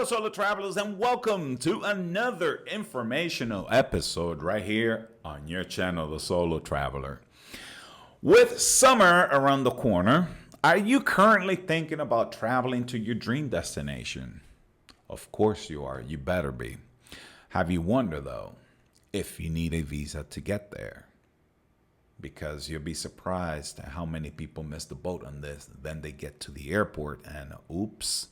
solo travelers, and welcome to another informational episode right here on your channel, The Solo Traveler. With summer around the corner, are you currently thinking about traveling to your dream destination? Of course you are. You better be. Have you wondered, though, if you need a visa to get there? Because you'll be surprised at how many people miss the boat on this. Then they get to the airport and oops.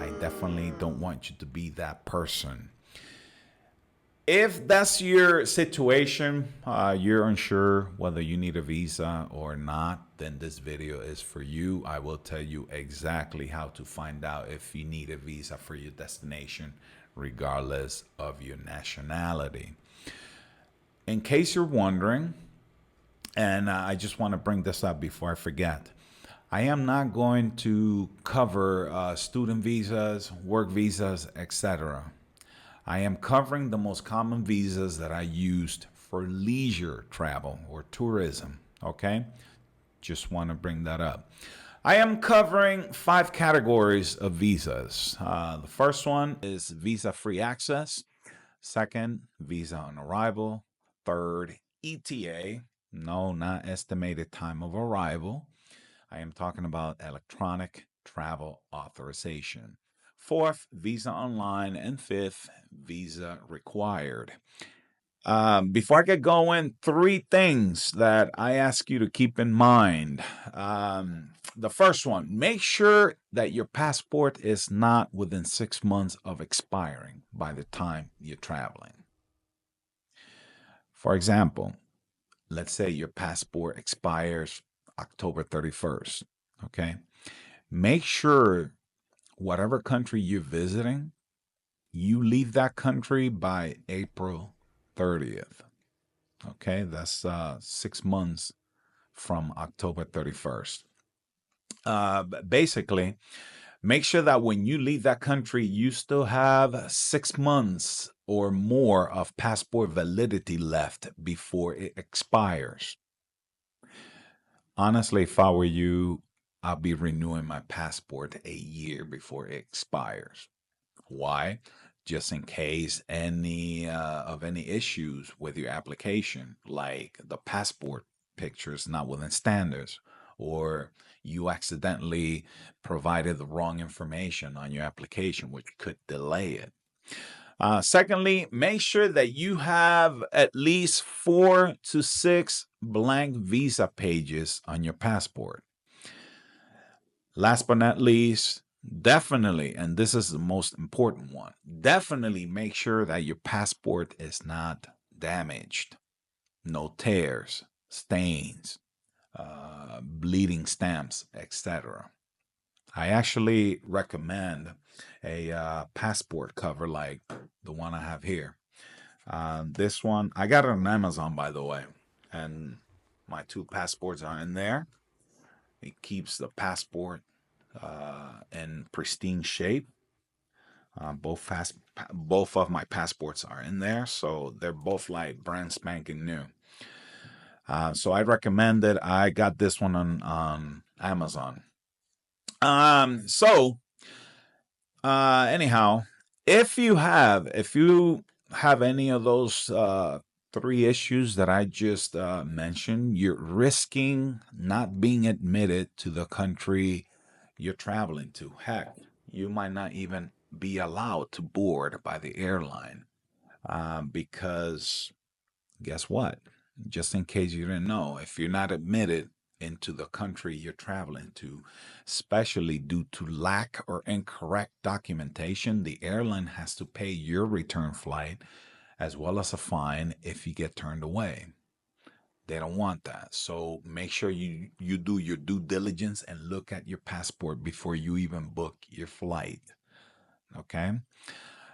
I definitely don't want you to be that person. If that's your situation, you're unsure whether you need a visa or not, then this video is for you. I will tell you exactly how to find out if you need a visa for your destination, regardless of your nationality. In case you're wondering, and I just want to bring this up before I forget, I am not going to cover student visas, work visas, etc. I am covering the most common visas that I used for leisure travel or tourism, okay? Just want to bring that up. I am covering 5 categories of visas. The first one is visa-free access. Second, visa on arrival. Third, ETA. No, not estimated time of arrival. I am talking about electronic travel authorization. Fourth, visa online. And fifth, visa required. Before I get going, 3 things that I ask you to keep in mind. The first one, make sure that your passport is not within 6 months of expiring by the time you're traveling. For example, let's say your passport expires October 31st, okay? Make sure whatever country you're visiting, you leave that country by April 30th, okay? That's 6 months from October 31st. Basically, make sure that when you leave that country, you still have 6 months or more of passport validity left before it expires. Honestly, if I were you, I'll be renewing my passport a year before it expires. Why? Just in case any issues with your application, like the passport picture is not within standards, or you accidentally provided the wrong information on your application, which could delay it. Secondly, make sure that you have at least 4 to 6 blank visa pages on your passport. Last but not least, definitely, and this is the most important one, definitely make sure that your passport is not damaged. No tears, stains, bleeding stamps, etc. I actually recommend a passport cover like the one I have here. This one, I got it on Amazon, by the way, and my 2 passports are in there. It keeps the passport in pristine shape. Both of my passports are in there, so they're both like brand spanking new. So I recommend it. I got this one on Amazon. Anyhow, if you have any of those 3 issues that I just mentioned, you're risking not being admitted to the country you're traveling to. Heck, you might not even be allowed to board by the airline because guess what? Just in case you didn't know, if you're not admitted into the country you're traveling to, especially due to lack or incorrect documentation, the airline has to pay your return flight as well as a fine if you get turned away. They don't want that. So make sure you do your due diligence and look at your passport before you even book your flight. Okay?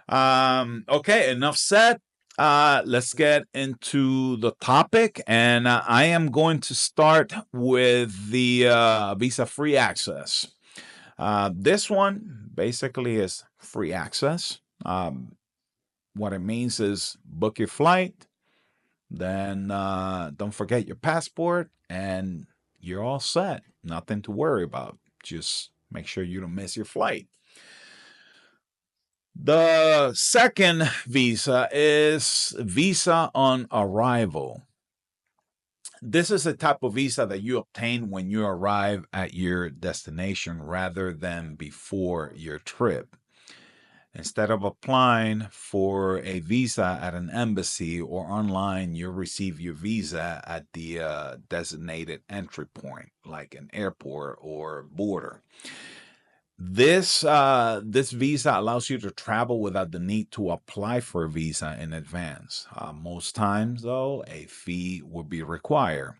Okay, enough said. Let's get into the topic, and I am going to start with the visa-free access. This one basically is free access. What it means is book your flight, then don't forget your passport, and you're all set. Nothing to worry about. Just make sure you don't miss your flight. The second visa is visa on arrival. This is a type of visa that you obtain when you arrive at your destination rather than before your trip. Instead of applying for a visa at an embassy or online, you'll receive your visa at the designated entry point, like an airport or border. This visa allows you to travel without the need to apply for a visa in advance. Most times, though, a fee will be required.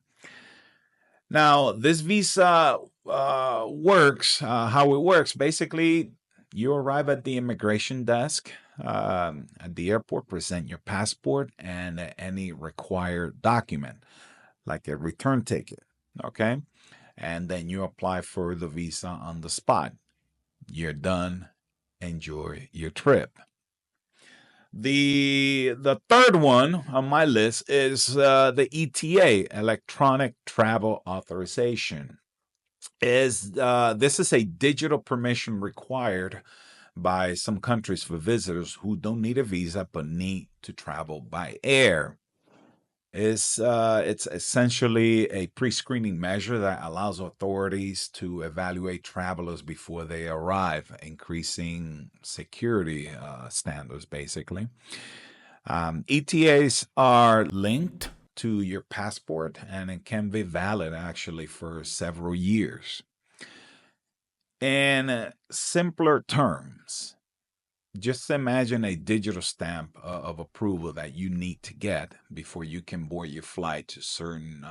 Now, this visa works. How it works, basically, you arrive at the immigration desk at the airport, present your passport and any required document, like a return ticket. Okay, and then you apply for the visa on the spot. You're done. Enjoy your trip. The third one on my list is the ETA, Electronic Travel Authorization. This is a digital permission required by some countries for visitors who don't need a visa but need to travel by air. It's essentially a pre-screening measure that allows authorities to evaluate travelers before they arrive, increasing security standards, basically. ETAs are linked to your passport and it can be valid actually for several years. In simpler terms, just imagine a digital stamp of approval that you need to get before you can board your flight to certain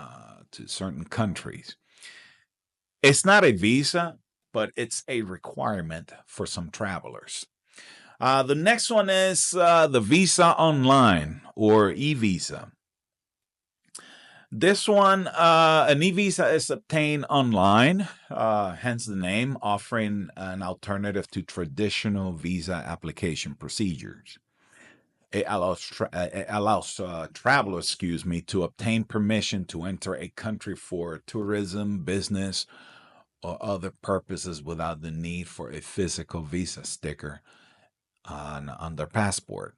countries. It's not a visa, but it's a requirement for some travelers. The next one is the visa online or e-visa. This one, an e-visa is obtained online, hence the name, offering an alternative to traditional visa application procedures. It allows travelers, to obtain permission to enter a country for tourism, business, or other purposes without the need for a physical visa sticker on their passport.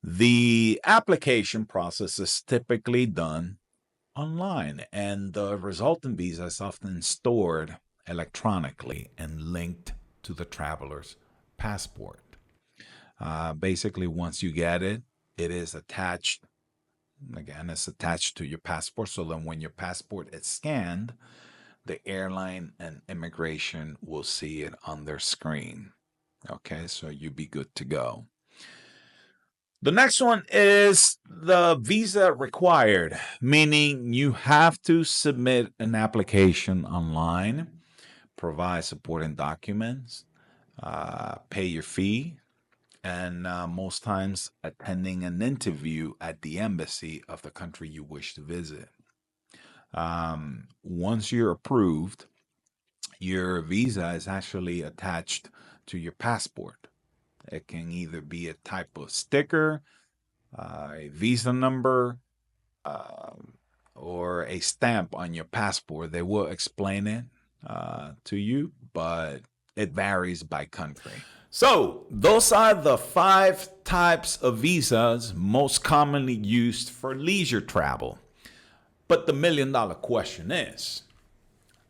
The application process is typically done online, and the resultant visa is often stored electronically and linked to the traveler's passport. Basically, once you get it, it is attached. Again, it's attached to your passport. So then, when your passport is scanned, the airline and immigration will see it on their screen. Okay, so you'll be good to go. The next one is the visa required, meaning you have to submit an application online, provide supporting documents, pay your fee, and most times attending an interview at the embassy of the country you wish to visit. Once you're approved, your visa is actually attached to your passport. It can either be a type of sticker, a visa number, or a stamp on your passport. They will explain it to you, but it varies by country. So, those are the 5 types of visas most commonly used for leisure travel. But the $1,000,000 question is,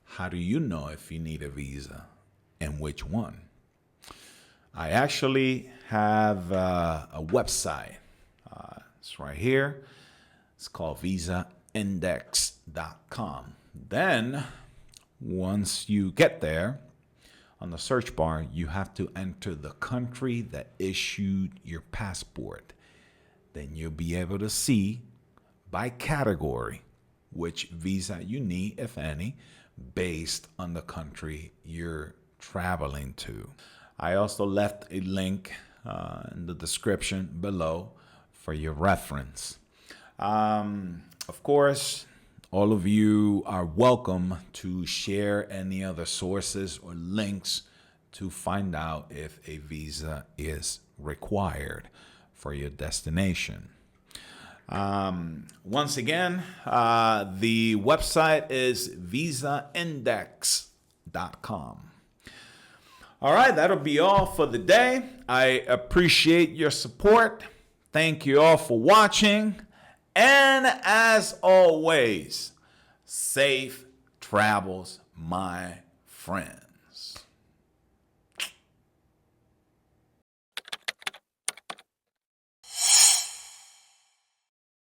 how do you know if you need a visa and which one? I actually have a website. It's right here. It's called visaindex.com. Then, once you get there, on the search bar, you have to enter the country that issued your passport. Then you'll be able to see by category which visa you need, if any, based on the country you're traveling to. I also left a link in the description below for your reference. Of course, all of you are welcome to share any other sources or links to find out if a visa is required for your destination. Once again, the website is visaindex.com. All right, that'll be all for the day. I appreciate your support. Thank you all for watching. And as always, safe travels, my friends.